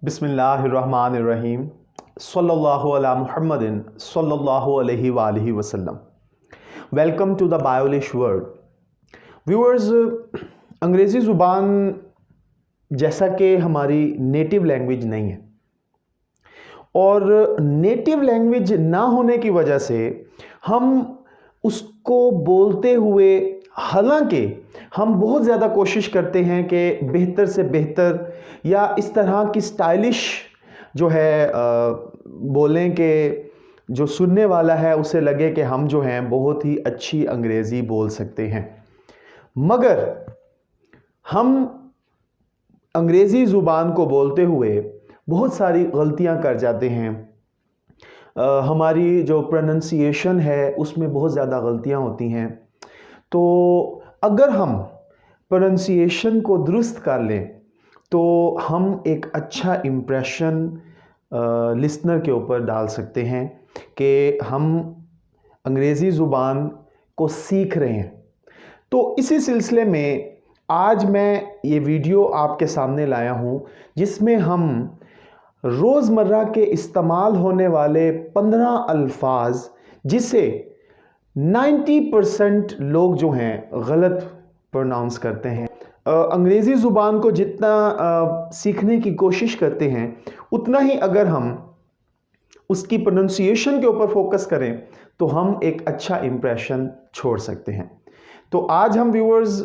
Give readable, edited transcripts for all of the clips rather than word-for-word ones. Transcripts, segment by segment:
बिस्मिल्लाहिर्रहमानिर्रहीम सल्लल्लाहु अला मुहम्मदिन सल्लल्लाहु अलैहि वालिहि वसल्लम। Welcome to the Biolish world. Viewers, अंग्रेज़ी ज़ुबान जैसा कि हमारी नेटिव लैंग्वेज नहीं है और नेटिव लैंग्वेज ना होने की वजह से हम उसको बोलते हुए, हालांकि हम बहुत ज़्यादा कोशिश करते हैं कि बेहतर से बेहतर या इस तरह की स्टाइलिश जो है बोलें कि जो सुनने वाला है उसे लगे कि हम जो हैं बहुत ही अच्छी अंग्रेज़ी बोल सकते हैं, मगर हम अंग्रेज़ी ज़ुबान को बोलते हुए बहुत सारी गलतियां कर जाते हैं। हमारी जो प्रोनंसिएशन है उसमें बहुत ज़्यादा गलतियां होती हैं। तो अगर हम प्रोनंसिएशन को दुरुस्त कर लें तो हम एक अच्छा इम्प्रेशन लिसनर के ऊपर डाल सकते हैं कि हम अंग्रेज़ी ज़ुबान को सीख रहे हैं। तो इसी सिलसिले में आज मैं ये वीडियो आपके सामने लाया हूँ जिसमें हम रोज़मर्रा के इस्तेमाल होने वाले 15 अल्फाज जिसे 90% लोग जो हैं गलत प्रोनाउंस करते हैं। अंग्रेज़ी ज़ुबान को जितना सीखने की कोशिश करते हैं उतना ही अगर हम उसकी प्रोनंसिएशन के ऊपर फोकस करें तो हम एक अच्छा इम्प्रेशन छोड़ सकते हैं। तो आज हम व्यूअर्स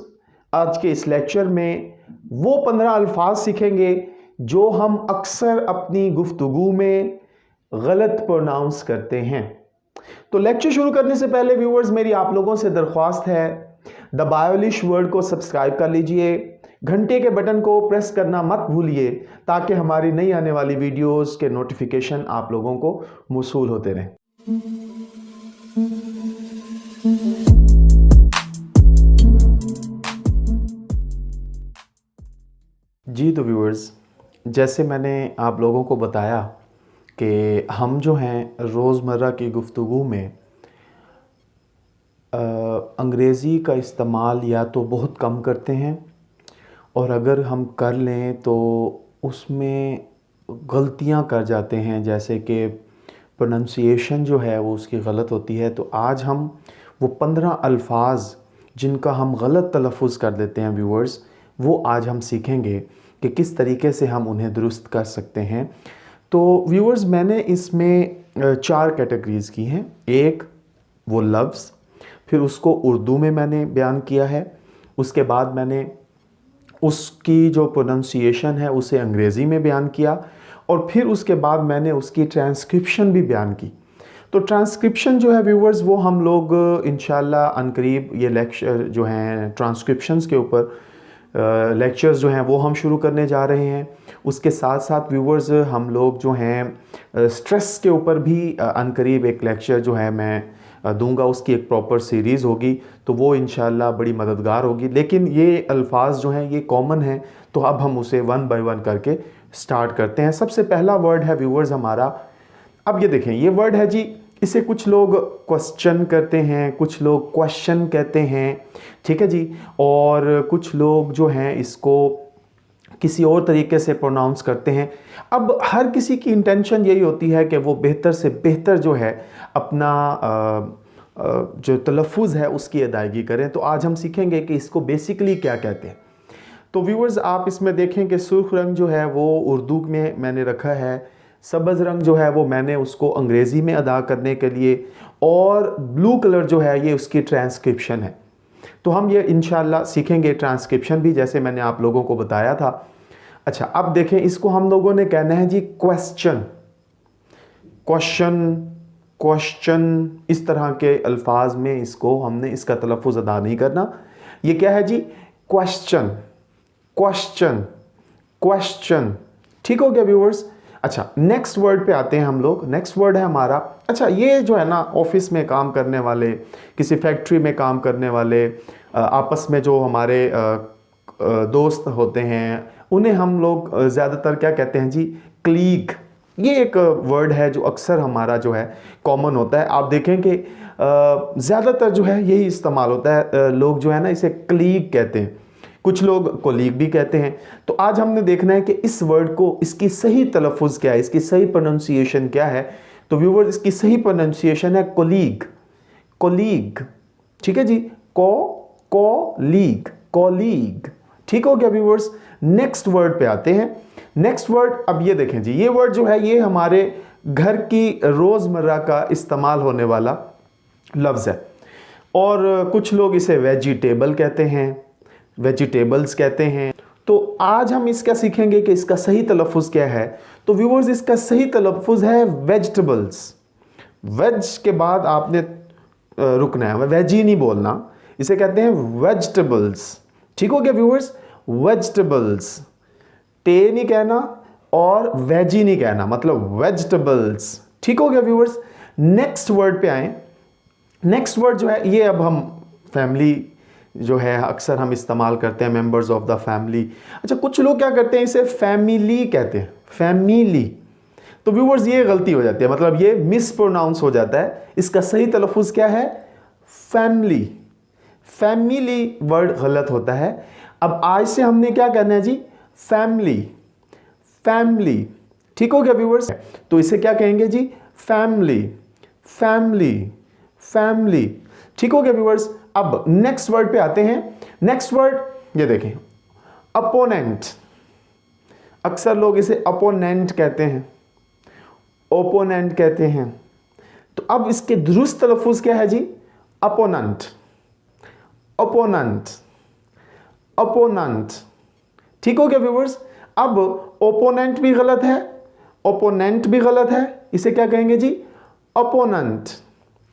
आज के इस लेक्चर में वो 15 अल्फाज सीखेंगे जो हम अक्सर अपनी गुफ्तगू में गलत प्रोनाउंस करते हैं। तो लेक्चर शुरू करने से पहले व्यूअर्स मेरी आप लोगों से दरख्वास्त है, द बायोलिश वर्ल्ड को सब्सक्राइब कर लीजिए, घंटे के बटन को प्रेस करना मत भूलिए ताकि हमारी नई आने वाली वीडियोस के नोटिफिकेशन आप लोगों को मौसूल होते रहें। जी तो व्यूअर्स, जैसे मैंने आप लोगों को बताया कि हम जो हैं रोज़मर्रा की गुफ्तगू में अंग्रेज़ी का इस्तेमाल या तो बहुत कम करते हैं और अगर हम कर लें तो उसमें गलतियां कर जाते हैं, जैसे कि प्रोनंसिएशन जो है वो उसकी गलत होती है। तो आज हम वो 15 अल्फाज जिनका हम गलत तलफ़ुज़ कर देते हैं व्यूअर्स, वो आज हम सीखेंगे कि किस तरीके से हम उन्हें दुरुस्त कर सकते हैं। तो व्यूअर्स, मैंने इसमें 4 कैटेगरीज़ की हैं। एक वो लफ्ज़, फिर उसको उर्दू में मैंने बयान किया है, उसके बाद मैंने उसकी जो प्रोनंसिएशन है उसे अंग्रेज़ी में बयान किया और फिर उसके बाद मैंने उसकी ट्रांसक्रिप्शन भी बयान की। तो ट्रांसक्रिप्शन जो है व्यूअर्स वो हम लोग इंशाल्लाह अनकरीब ये लेक्चर जो हैं ट्रांसक्रिप्शंस के ऊपर लेक्चर्स जो हैं वो हम शुरू करने जा रहे हैं। उसके साथ साथ व्यूअर्स हम लोग जो हैं स्ट्रेस के ऊपर भी अनकरीब एक लेक्चर जो है मैं दूंगा, उसकी एक प्रॉपर सीरीज़ होगी, तो वो इंशाल्लाह बड़ी मददगार होगी। लेकिन ये अल्फाज जो हैं ये कॉमन हैं, तो अब हम उसे वन बाय वन करके स्टार्ट करते हैं। सबसे पहला वर्ड है व्यूअर्स हमारा, अब ये देखें, ये वर्ड है जी, इसे कुछ लोग क्वेश्चन कहते हैं, कुछ लोग क्वेश्चन कहते हैं, ठीक है जी, और कुछ लोग जो हैं इसको किसी और तरीके से प्रोनाउंस करते हैं। अब हर किसी की इंटेंशन यही होती है कि वो बेहतर से बेहतर जो है अपना जो तलफ़ुज़ है उसकी अदायगी करें। तो आज हम सीखेंगे कि इसको बेसिकली क्या कहते हैं। तो व्यूअर्स आप इसमें देखें कि सुर्ख रंग जो है वो उर्दू में मैंने रखा है, सब्ज़ रंग जो है वो मैंने उसको अंग्रेज़ी में अदा करने के लिए, और ब्लू कलर जो है ये उसकी ट्रांसक्रिप्शन है। तो हम ये इंशाल्लाह सीखेंगे ट्रांसक्रिप्शन भी, जैसे मैंने आप लोगों को बताया था। अच्छा, अब देखें, इसको हम लोगों ने कहना है जी क्वेश्चन, क्वेश्चन, क्वेश्चन, इस तरह के अल्फाज में इसको हमने इसका तलफ़ुज़ अदा नहीं करना। ये क्या है जी, क्वेश्चन, क्वेश्चन, क्वेश्चन, ठीक हो गया व्यूअर्स। अच्छा, नेक्स्ट वर्ड पे आते हैं हम लोग। नेक्स्ट वर्ड है हमारा, अच्छा ये जो है ना ऑफिस में काम करने वाले, किसी फैक्ट्री में काम करने वाले, आपस में जो हमारे दोस्त होते हैं उन्हें हम लोग ज़्यादातर क्या कहते हैं जी, क्लीग। ये एक वर्ड है जो अक्सर हमारा जो है कॉमन होता है। आप देखें कि ज़्यादातर जो है यही इस्तेमाल होता है, लोग जो है ना इसे क्लीग कहते हैं। कुछ लोग कोलीग भी कहते हैं। तो आज हमने देखना है कि इस वर्ड को, इसकी सही तलफ़ुज़ क्या है, इसकी सही प्रोनाउंसिएशन क्या है। तो व्यूवर्स, इसकी सही प्रोनाउंसिएशन है कोलीग, कोलीग, ठीक है जी, कोलीग, कोलीग, ठीक हो गया व्यूवर्स। नेक्स्ट वर्ड पे आते हैं। नेक्स्ट वर्ड, अब ये देखें जी, ये वर्ड जो है ये हमारे घर की रोज़मर्रा का इस्तेमाल होने वाला लफ्ज़ है, और कुछ लोग इसे वेजिटेबल कहते हैं, वेजिटेबल्स कहते हैं। तो आज हम इसका सीखेंगे कि इसका सही तलफ़ुज़ क्या है। तो व्यूवर्स, इसका सही तलफ़ुज़ है वेजिटेबल्स। वेज के बाद आपने रुकना है, वेजी नहीं बोलना, इसे कहते हैं वेजिटेबल्स, ठीक हो गया व्यूवर्स, वेजिटेबल्स, टे नहीं कहना और वेजी नहीं कहना, मतलब वेजिटेबल्स, ठीक हो गया व्यूवर्स। नेक्स्ट वर्ड पे आए। नेक्स्ट वर्ड जो है ये, अब हम फैमिली जो है अक्सर हम इस्तेमाल करते हैं, मेंबर्स ऑफ द फैमिली। अच्छा, कुछ लोग क्या करते हैं, इसे फैमिली कहते हैं, फैमिली। तो व्यूवर्स, ये गलती हो जाती है, मतलब ये मिसप्रोनाउंस हो जाता है। इसका सही तलफ़ुज़ क्या है, फैमिली। फैमिली वर्ड गलत होता है। अब आज से हमने क्या करना है जी, फैमिली, फैमिली, ठीक हो गया व्यूवर्स। तो इसे क्या कहेंगे जी, फैमिली, फैमिली, फैमिली, ठीक हो गया व्यूवर्स। अब नेक्स्ट वर्ड पे आते हैं। नेक्स्ट वर्ड ये देखें, अपोनेंट। अक्सर लोग इसे अपोनेंट कहते हैं, ओपोनेंट कहते हैं। तो अब इसके दुरुस्त तलफ़ुज़ क्या है जी, अपोनेंट, अपोनेंट, अपोनेंट, ठीक हो गया व्यूवर्स। अब ओपोनेंट भी गलत है, ओपोनेंट भी गलत है, इसे क्या कहेंगे जी, अपोनेंट,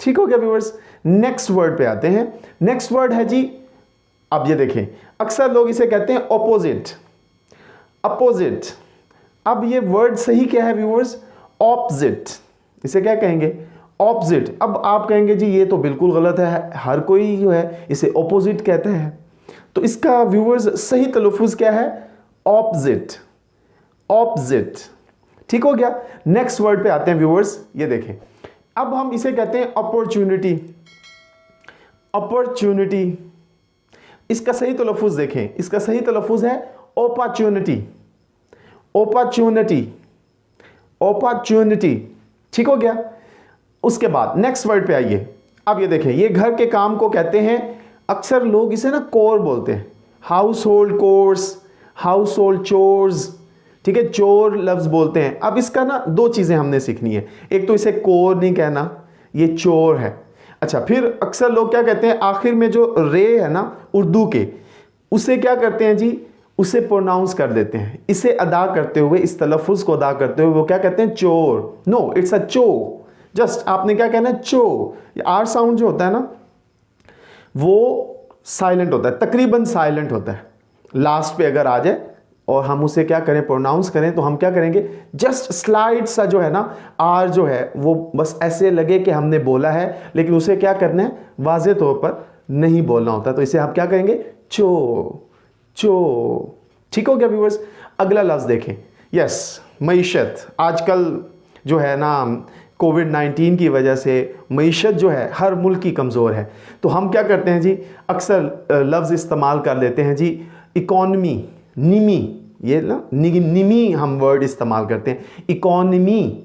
ठीक हो गया व्यूवर्स। नेक्स्ट वर्ड पे आते हैं। नेक्स्ट वर्ड है जी, अब ये देखें, अक्सर लोग इसे कहते हैं ऑपोजिट, अपोजिट। अब ये वर्ड सही क्या है व्यूवर्स, ऑपोजिट, इसे क्या कहेंगे, ऑपोजिट। अब आप कहेंगे जी ये तो बिल्कुल गलत है, हर कोई जो है इसे ऑपोजिट कहता है। तो इसका व्यूवर्स सही तलफ़ुज़ क्या है, ऑपोजिट, ऑपोजिट, ठीक हो गया। नेक्स्ट वर्ड पे आते हैं व्यूवर्स, ये देखें, अब हम इसे कहते हैं अपॉर्चुनिटी, अपॉर्चुनिटी। इसका सही तलफ़ुज़ देखें, इसका सही तलफ़ुज़ है अपॉर्चुनिटी, अपॉर्चुनिटी, अपॉर्चुनिटी, ठीक हो गया। उसके बाद नेक्स्ट वर्ड पे आइए। अब ये देखें, ये घर के काम को कहते हैं, अक्सर लोग इसे ना कोर बोलते हैं, house hold course, house hold chores, ठीक है, चोर लफ्ज़ बोलते हैं। अब इसका ना दो चीज़ें हमने सीखनी है, एक तो इसे कोर नहीं कहना, ये चोर है। अच्छा, फिर अक्सर लोग क्या कहते हैं, आखिर में जो रे है ना उर्दू के, उसे क्या करते हैं जी, उसे प्रोनाउंस कर देते हैं, इसे अदा करते हुए, इस तलफ़ुज़ को अदा करते हुए वो क्या कहते हैं, चोर। नो, इट्स अ चो, जस्ट आपने क्या कहना है, चो। आर साउंड जो होता है ना वो साइलेंट होता है, तकरीबन साइलेंट होता है, लास्ट पे अगर आ जाए और हम उसे क्या करें, प्रोनाउंस करें, तो हम क्या करेंगे, जस्ट स्लाइड सा जो है ना आर जो है वो बस ऐसे लगे कि हमने बोला है, लेकिन उसे क्या करना है, वाज़े तौर पर नहीं बोलना होता। तो इसे आप क्या कहेंगे, चो, चो, ठीक हो गया व्यूअर्स। अगला लफ्ज़ देखें, यस, मईशत। आजकल जो है ना कोविड-19 की वजह से मईशत जो है हर मुल्क की कमज़ोर है। तो हम क्या करते हैं जी, अक्सर लफ्ज़ इस्तेमाल कर लेते हैं जी, इकॉनमी, निमी, ये ना निमी हम वर्ड इस्तेमाल करते हैं, इकॉनमी।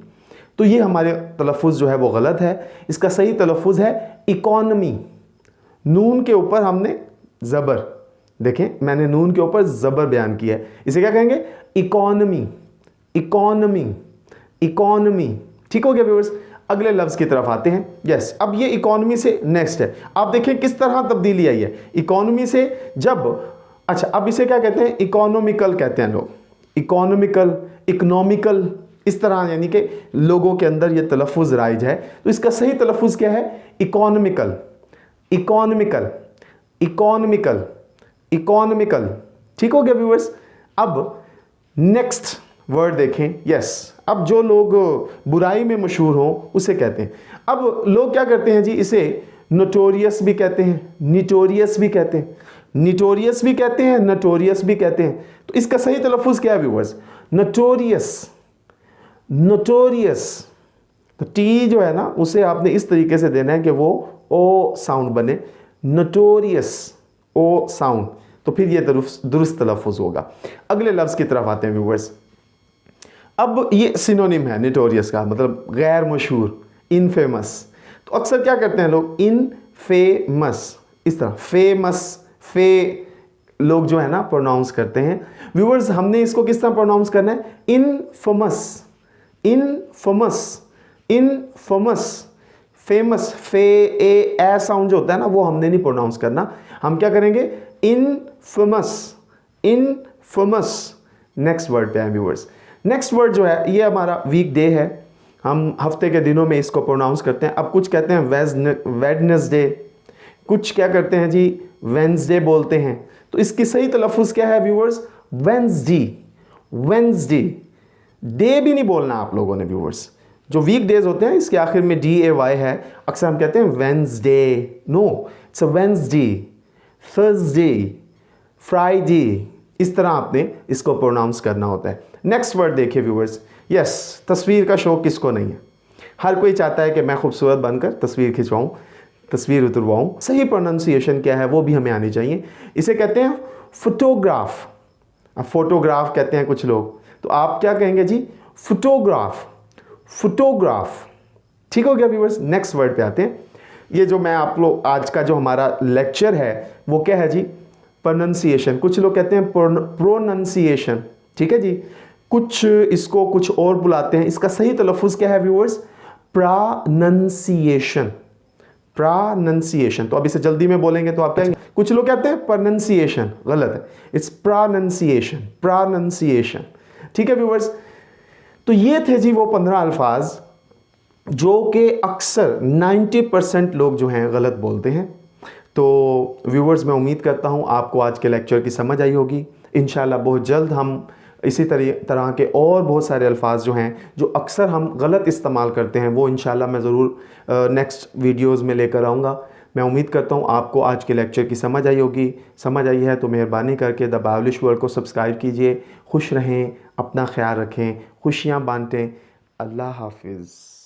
तो ये हमारे तलफ़ुज़ जो है वो गलत है। इसका सही तलफ़ुज़ है इकॉनमी। नून के ऊपर हमने ज़बर, देखें मैंने नून के ऊपर ज़बर बयान किया है, इसे क्या कहेंगे, इकॉनमी, इकॉनमी, इकॉनमी, ठीक हो गया व्यूअर्स। अगले लफ्ज़ की तरफ आते हैं। यस, अब ये इकॉनमी से नेक्स्ट है, आप देखें किस तरह तब्दीली आई है इकॉनमी से। जब अच्छा, अब इसे क्या कहते हैं, इकोनॉमिकल कहते हैं लोग, इकोनॉमिकल, इकोनॉमिकल, इस तरह, यानी कि लोगों के अंदर ये तलफ़ुज़ राइज है। तो इसका सही तलफ़ुज़ क्या है, इकोनॉमिकल, इकोनॉमिकल, इकोनॉमिकल, इकोनॉमिकल, ठीक हो गया व्यूअर्स। अब नेक्स्ट वर्ड देखें। यस, अब जो लोग बुराई में मशहूर हों उसे कहते हैं। अब लोग क्या करते हैं जी, इसे नोटोरियस भी कहते हैं, निटोरियस भी कहते हैं, निटोरियस भी कहते हैं, नोटोरियस भी कहते हैं। तो इसका सही तलफ़ुज़ क्या है व्यूअर्स, नोटोरियस, नोटोरियस। तो टी जो है ना उसे आपने इस तरीके से देना है कि वो ओ साउंड बने, नोटोरियस, ओ साउंड। तो फिर ये दुरुस्त तलफ़ुज़ होगा। अगले लफ्ज़ की तरफ आते हैं व्यूवर्स। अब ये सिनोनिम है नोटोरियस का, मतलब गैर मशहूर, इनफेमस। तो अक्सर क्या करते हैं लोग, इनफेमस, इस तरह फेमस, फे लोग जो है ना प्रोनाउंस करते हैं। व्यूअर्स हमने इसको किस तरह प्रोनाउंस करना है, इनफेमस, इनफेमस, इनफेमस, फेमस, फे ए साउंड जो होता है ना वो हमने नहीं प्रोनाउंस करना, हम क्या करेंगे, इनफेमस, इनफेमस। नेक्स्ट वर्ड पे है व्यूअर्स। नेक्स्ट वर्ड जो है ये हमारा वीक डे है, हम हफ्ते के दिनों में इसको प्रोनाउंस करते हैं। अब कुछ कहते हैं वेडनेसडे, कुछ क्या करते हैं जी वेंसडे बोलते हैं। तो इसकी सही तलफ़ुज़ क्या है व्यूअर्स, वेंसडे, वेंसडे। डे भी नहीं बोलना आप लोगों ने व्यूअर्स, जो वीक डेज होते हैं इसके आखिर में DAY है, अक्सर हम कहते हैं Wednesday, no it's a Wednesday, Thursday, Friday, इस तरह आपने इसको प्रोनाउंस करना होता है। नेक्स्ट वर्ड देखिए व्यूअर्स। यस, तस्वीर का शौक़ किसको नहीं है, हर कोई चाहता है कि मैं खूबसूरत बनकर तस्वीर खिंचवाऊँ, तस्वीर उतरवाऊँ। सही प्रोनाउंसिएशन क्या है वो भी हमें आनी चाहिए। इसे कहते हैं फोटोग्राफ। अब फोटोग्राफ कहते हैं कुछ लोग, तो आप क्या कहेंगे जी, फोटोग्राफ, फोटोग्राफ। ठीक हो गया व्यूअर्स। नेक्स्ट वर्ड पे आते हैं। ये जो मैं आप लोग आज का जो हमारा लेक्चर है वो क्या है जी, प्रोनंसिएशन। कुछ लोग कहते हैं प्रोनंसिएशन, ठीक है जी, कुछ इसको कुछ और बुलाते हैं। इसका सही तलफ़ुज़ क्या है व्यूअर्स, प्रोनंसिएशन, प्रोनंसिएशन। तो अब इसे जल्दी में बोलेंगे तो आप कहेंगे, कुछ लोग कहते हैं प्रोनंसिएशन, गलत है, इट्स प्रोनंसिएशन, प्रोनंसिएशन। ठीक है व्यूअर्स। तो ये थे जी वो 15 अल्फाज जो कि अक्सर 90% लोग जो हैं गलत बोलते हैं। तो व्यूअर्स मैं उम्मीद करता हूँ आपको आज के लेक्चर की समझ आई होगी। इंशाल्लाह बहुत जल्द हम इसी तरह के और बहुत सारे अल्फाज जो हैं जो अक्सर हम गलत इस्तेमाल करते हैं वो इंशाल्लाह मैं ज़रूर नेक्स्ट वीडियोज़ में लेकर आऊँगा। मैं उम्मीद करता हूँ आपको आज के लेक्चर की समझ आई होगी। समझ आई है तो मेहरबानी करके द बावलिश वर्ल्ड को सब्सक्राइब कीजिए। खुश रहें, अपना ख्याल रखें, खुशियाँ बांटें। अल्लाह हाफिज़।